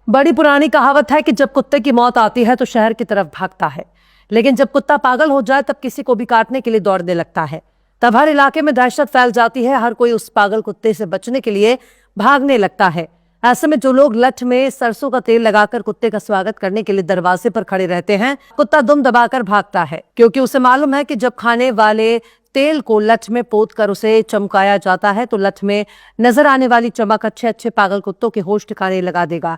बड़ी पुरानी कहावत है कि जब कुत्ते की मौत आती है तो शहर की तरफ भागता है, लेकिन जब कुत्ता पागल हो जाए तब किसी को भी काटने के लिए दौड़ने लगता है। तब हर इलाके में दहशत फैल जाती है, हर कोई उस पागल कुत्ते से बचने के लिए भागने लगता है। ऐसे में जो लोग लठ में सरसों का तेल लगाकर कुत्ते का स्वागत करने के लिए दरवाजे पर खड़े रहते हैं, कुत्ता दुम दबाकर भागता है, क्योंकि उसे मालूम है कि जब खाने वाले तेल को लठ में पोत कर उसे चमकाया जाता है तो लठ में नजर आने वाली चमक अच्छे अच्छे पागल कुत्तों के होश ठिकाने लगा देगा।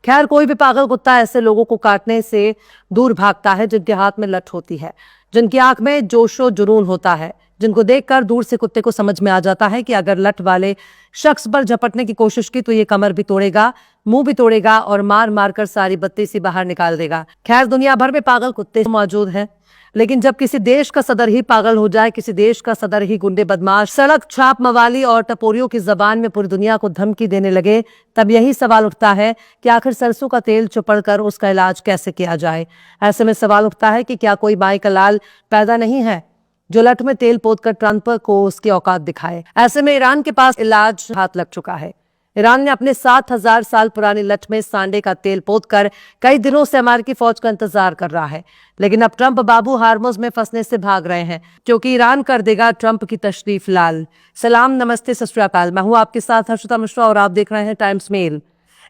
खैर, कोई भी पागल कुत्ता ऐसे लोगों को काटने से दूर भागता है जिनके हाथ में लठ होती है, जिनकी आंख में जोशो जुनून होता है, जिनको देखकर दूर से कुत्ते को समझ में आ जाता है कि अगर लठ वाले शख्स पर झपटने की कोशिश की तो ये कमर भी तोड़ेगा, मुंह भी तोड़ेगा और मार मार कर सारी बत्ती सी बाहर निकाल देगा। खैर, दुनिया भर में पागल कुत्ते मौजूद हैं, लेकिन जब किसी देश का सदर ही पागल हो जाए, किसी देश का सदर ही गुंडे बदमाश, सड़क छाप मवाली और टपोरियों की जबान में पूरी दुनिया को धमकी देने लगे, तब यही सवाल उठता है कि आखिर सरसों का तेल चुपड़कर उसका इलाज कैसे किया जाए। ऐसे में सवाल उठता है कि क्या कोई माई का लाल पैदा नहीं है जो लठ में तेल पोतकर ट्रंप को उसकी औकात दिखाए। ऐसे में ईरान के पास इलाज हाथ लग चुका है। ईरान ने अपने 7,000 साल पुरानी लठ में सांडे का तेल पोतकर कई दिनों से अमेरिकी फौज का इंतजार कर रहा है, लेकिन अब ट्रंप बाबू हार्मुज में फंसने से भाग रहे हैं, क्योंकि ईरान कर देगा ट्रंप की तशरीफ लाल। सलाम, नमस्ते, सत श्री अकाल। मैं हूं आपके साथ हर्षिता मिश्रा और आप देख रहे हैं टाइम्स मेल।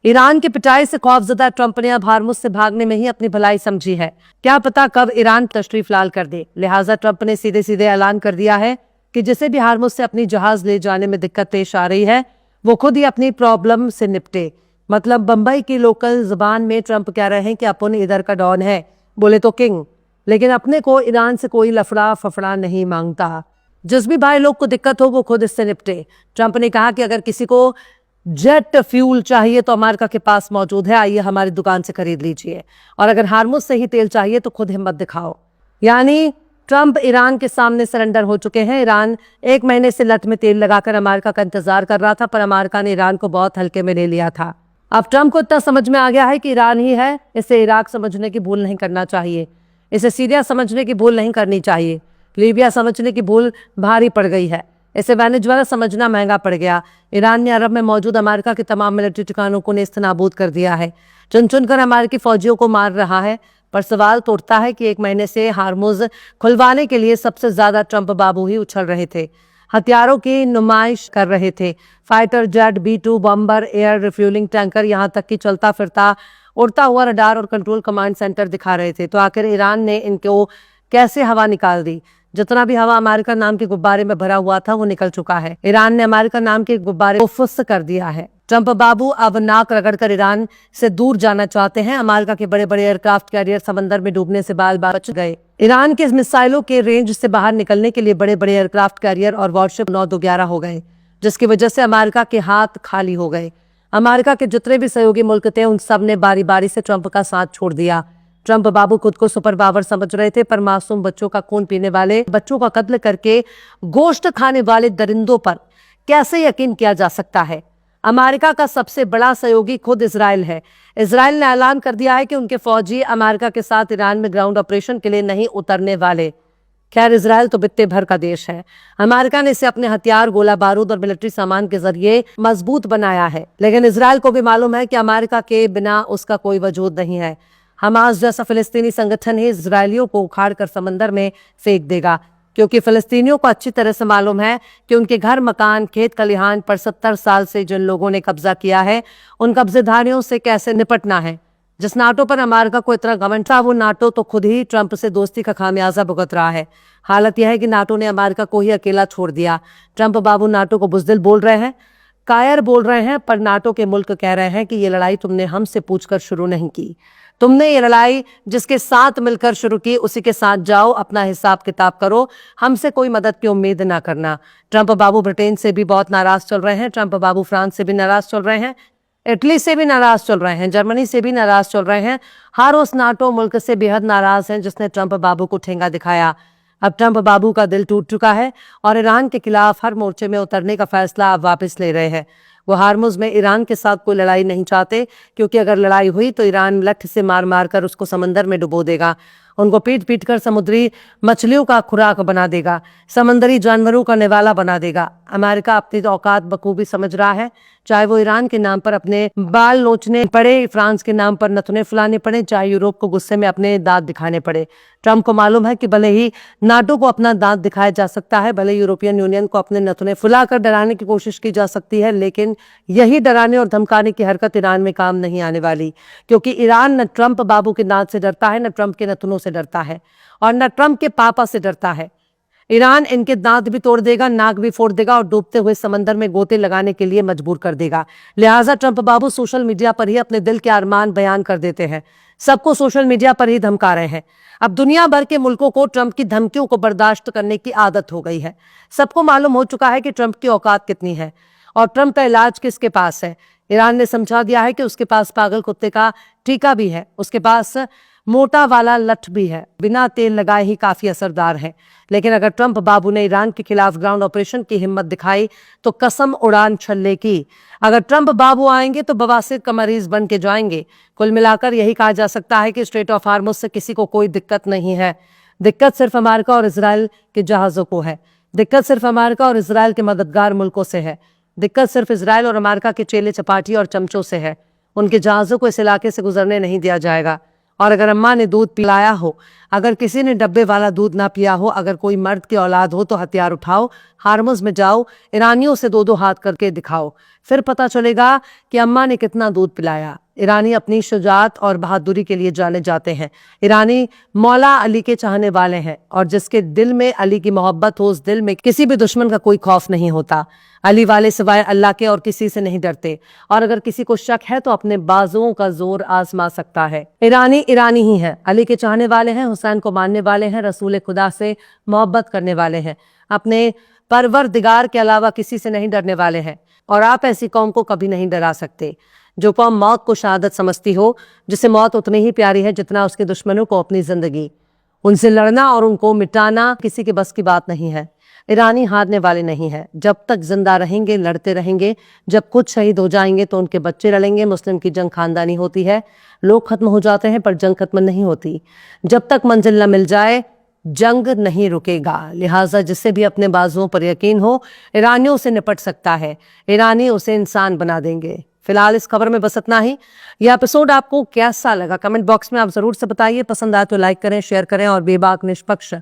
ईरान की पिटाई से खौफजदा ट्रंप ने अब हार्मुज से भागने में ही अपनी भलाई समझी है। क्या पता कब ईरान तशरीफ लाल कर दे, लिहाजा ट्रंप ने सीधे सीधे ऐलान कर दिया है कि जिसे भी हार्मुज से अपनी जहाज ले जाने में दिक्कत पेश आ रही है वो खुद ही अपनी प्रॉब्लम से निपटे। मतलब बंबई की लोकल जुबान में ट्रंप कह रहे हैं कि अपन इधर का डॉन है, बोले तो किंग, लेकिन अपने को ईरान से कोई लफड़ा फफड़ा नहीं मांगता। जिस भी भाई लोग को दिक्कत हो वो खुद इससे निपटे। ट्रंप ने कहा कि अगर किसी को जेट फ्यूल चाहिए तो अमेरिका के पास मौजूद है, आइए हमारी दुकान से खरीद लीजिए, और अगर हार्मुज से ही तेल चाहिए तो खुद हिम्मत दिखाओ। यानी ट्रंप ईरान के सामने सरेंडर हो चुके हैं। ईरान 1 महीने से लठ में तेल लगाकर अमेरिका का इंतजार कर रहा था, पर अमेरिका ने ईरान को बहुत हल्के में ले लिया था। अब ट्रंप को इतना समझ में आ गया है कि ईरान ही है, इसे इराक समझने की भूल नहीं करना चाहिए, इसे सीरिया समझने की भूल नहीं करनी चाहिए, लीबिया समझने की भूल भारी पड़ गई है, इसे वेनेजुएला समझना महंगा पड़ गया। ईरान ने अरब में मौजूद अमेरिका के तमाम मिलिट्री ठिकानों को नेस्तनाबूद कर दिया है, चुन चुनकर अमेरिकी फौजियों को मार रहा है। पर सवाल तो उठता है कि 1 महीने से हार्मुज खुलवाने के लिए सबसे ज्यादा ट्रंप बाबू ही उछल रहे थे, हथियारों की नुमाइश कर रहे थे, fighter jet, B-2 बम्बर, air refuelling tanker, यहाँ तक कि चलता फिरता उड़ता हुआ रडार और कंट्रोल कमांड सेंटर दिखा रहे थे। तो आखिर ईरान ने इनको कैसे हवा निकाल दी? जितना भी हवा अमेरिका नाम के गुब्बारे में भरा हुआ था वो निकल चुका है। ईरान ने अमेरिका नाम के गुब्बारे को फुस कर दिया है। ट्रंप बाबू अब नाक रगड़कर ईरान से दूर जाना चाहते हैं। अमेरिका के बड़े बड़े एयरक्राफ्ट कैरियर समंदर में डूबने से बाल बाल बच गए। ईरान के मिसाइलों के रेंज से बाहर निकलने के लिए बड़े बड़े एयरक्राफ्ट कैरियर और वॉरशिप 9-2-11 हो गए, जिसकी वजह से अमेरिका के हाथ खाली हो गए। अमेरिका के जितने भी सहयोगी मुल्क थे उन सब ने बारी बारी से ट्रंप का साथ छोड़ दिया। ट्रंप बाबू खुद को सुपर पावर समझ रहे थे, पर मासूम बच्चों का खून पीने वाले, बच्चों का कत्ल करके गोश्त खाने वाले दरिंदों पर कैसे यकीन किया जा सकता है? अमेरिका का सबसे बड़ा सहयोगी खुद इजराइल है। इजराइल ने ऐलान कर दिया है कि उनके फौजी अमेरिका के साथ ईरान में ग्राउंड ऑपरेशन के लिए नहीं उतरने वाले। खैर, इजराइल तो बित्ते भर का देश है। अमेरिका ने इसे अपने हथियार, गोला बारूद और मिलिट्री सामान के जरिए मजबूत बनाया है, लेकिन इजराइल को भी मालूम है कि अमेरिका के बिना उसका कोई वजूद नहीं है। हमास जैसा फिलिस्तीनी संगठन ही इजरायलियों को उखाड़ कर समंदर में फेंक देगा, क्योंकि फिलिस्तीनियों को अच्छी तरह से मालूम है कि उनके घर, मकान, खेत खलिहान पर 70 साल से जिन लोगों ने कब्जा किया है उन कब्जेदारियों से कैसे निपटना है। जिस नाटो पर अमेरिका को इतना घमंड था वो नाटो तो खुद ही ट्रंप से दोस्ती का खामियाजा भुगत रहा है। हालत यह है कि नाटो ने अमेरिका को ही अकेला छोड़ दिया। ट्रंप बाबू नाटो को बुज़दिल बोल रहे हैं, कायर बोल रहे हैं, पर नाटो के मुल्क कह रहे हैं कि ये लड़ाई तुमने हमसे पूछकर शुरू नहीं की। तुमने ये लड़ाई जिसके साथ मिलकर शुरू की उसी के साथ जाओ, अपना हिसाब किताब करो, हमसे कोई मदद की उम्मीद ना करना। ट्रंप बाबू ब्रिटेन से भी बहुत नाराज चल रहे हैं, ट्रंप बाबू फ्रांस से भी नाराज चल रहे हैं, इटली से भी नाराज चल रहे हैं, जर्मनी से भी नाराज चल रहे हैं। हर उस नाटो मुल्क से बेहद नाराज हैं जिसने ट्रंप बाबू को ठेंगा दिखाया। अब ट्रंप बाबू का दिल टूट चुका है और ईरान के खिलाफ हर मोर्चे में उतरने का फैसला अब वापस ले रहे हैं। वो हार्मुज में ईरान के साथ कोई लड़ाई नहीं चाहते, क्योंकि अगर लड़ाई हुई तो ईरान लठ से मार मार कर उसको समंदर में डुबो देगा। उनको पीट पीट कर समुद्री मछलियों का खुराक बना देगा, समंदरी जानवरों का निवाला बना देगा। अमेरिका अपनी औकात बखूबी समझ रहा है, चाहे वो ईरान के नाम पर अपने बाल नोचने पड़े, फ्रांस के नाम पर नथुने फुलाने पड़े, चाहे यूरोप को गुस्से में अपने दांत दिखाने पड़े। ट्रंप को मालूम है कि भले ही नाटो को अपना दांत दिखाया जा सकता है, भले यूरोपियन यूनियन को अपने नथुने फुलाकर डराने की कोशिश की जा सकती है, लेकिन यही डराने और धमकाने की हरकत ईरान में काम नहीं आने वाली, क्योंकि ईरान न ट्रंप बाबू के दांत से डरता है, न ट्रंप के नथुनों से डरता है, और न ट्रंप के पापा से डरता है। ईरान इनके दांत भी तोड़ देगा, नाक भी फोड़ देगा और डूबते हुए समंदर में गोते लगाने के लिए मजबूर कर देगा। लिहाजा ट्रंप बाबू सोशल मीडिया पर ही अपने दिल के अरमान बयान कर देते हैं, सबको सोशल मीडिया पर ही धमका रहे हैं। अब दुनिया भर के मुल्कों को ट्रंप की धमकियों को बर्दाश्त करने की आदत हो गई है। सबको मालूम हो चुका है कि ट्रंप की औकात कितनी है और ट्रंप का इलाज किसके पास है। ईरान ने समझा दिया है कि उसके पास पागल कुत्ते का टीका भी है, उसके पास मोटा वाला लठ भी है, बिना तेल लगाए ही काफी असरदार है। लेकिन अगर ट्रंप बाबू ने ईरान के खिलाफ ग्राउंड ऑपरेशन की हिम्मत दिखाई तो कसम उड़ान छल्ले की। अगर ट्रंप बाबू आएंगे तो बवासीर का मरीज बन के जाएंगे। कुल मिलाकर यही कहा जा सकता है कि स्ट्रेट ऑफ हार्मुज से किसी को कोई दिक्कत नहीं है। दिक्कत सिर्फ अमेरिका और इजराइल के जहाजों को है। दिक्कत सिर्फ अमेरिका और इजराइल के मददगार मुल्कों से है। दिक्कत सिर्फ इजराइल और अमेरिका के चेले चपाटी और चमचों से है। उनके जहाजों को इस इलाके से गुजरने नहीं दिया जाएगा। और अगर अम्मा ने दूध पिलाया हो, अगर किसी ने डब्बे वाला दूध ना पिया हो, अगर कोई मर्द की औलाद हो तो हथियार उठाओ, हार्मुज में जाओ, ईरानियों से दो दो हाथ करके दिखाओ, फिर पता चलेगा कि अम्मा ने कितना दूध पिलाया। ईरानी अपनी शुजाअत और बहादुरी के लिए जाने जाते हैं। ईरानी मौला अली के चाहने वाले हैं और जिसके दिल में अली की मोहब्बत हो, उस दिल में किसी भी दुश्मन का कोई खौफ नहीं होता। अली वाले सिवाय अल्लाह के और किसी से नहीं डरते, और अगर किसी को शक है तो अपने बाजुओं का जोर आजमा सकता है। ईरानी ईरानी ही है, अली के चाहने वाले हैं, हुसैन को मानने वाले हैं, रसूल खुदा से मोहब्बत करने वाले हैं, अपने परवरदिगार के अलावा किसी से नहीं डरने वाले हैं। और आप ऐसी कौम को कभी नहीं डरा सकते जो कौम मौत को शहादत समझती हो, जिसे मौत उतनी ही प्यारी है जितना उसके दुश्मनों को अपनी जिंदगी। उनसे लड़ना और उनको मिटाना किसी के बस की बात नहीं है। ईरानी हारने वाले नहीं है। जब तक जिंदा रहेंगे लड़ते रहेंगे। जब खुद शहीद हो जाएंगे तो उनके बच्चे लड़ेंगे। मुस्लिम की जंग खानदानी होती है, लोग खत्म हो जाते हैं पर जंग खत्म नहीं होती। जब तक मंजिल न मिल जाए जंग नहीं रुकेगा। लिहाजा जिससे भी अपने बाजुओं पर यकीन हो, ईरानियों से निपट सकता है। ईरानी उसे इंसान बना देंगे। फिलहाल इस खबर में बस इतना ही। यह एपिसोड आपको कैसा लगा कमेंट बॉक्स में आप जरूर से बताइए। पसंद आए तो लाइक करें, शेयर करें और बेबाक निष्पक्ष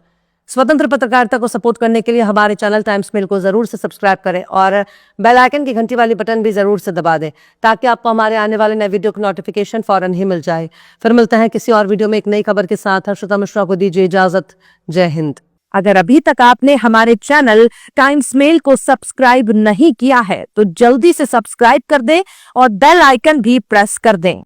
स्वतंत्र पत्रकारिता को सपोर्ट करने के लिए हमारे चैनल टाइम्स मेल को जरूर से सब्सक्राइब करें और बेल आइकन की घंटी वाली बटन भी जरूर से दबा दें, ताकि आपको हमारे आने वाले नए वीडियो की नोटिफिकेशन फौरन ही मिल जाए। फिर मिलते हैं किसी और वीडियो में एक नई खबर के साथ। हर्षिता मिश्रा को दीजिए इजाजत। जय हिंद। अगर अभी तक आपने हमारे चैनल टाइम्स मेल को सब्सक्राइब नहीं किया है तो जल्दी से सब्सक्राइब कर दें और बेल आइकन भी प्रेस कर दें।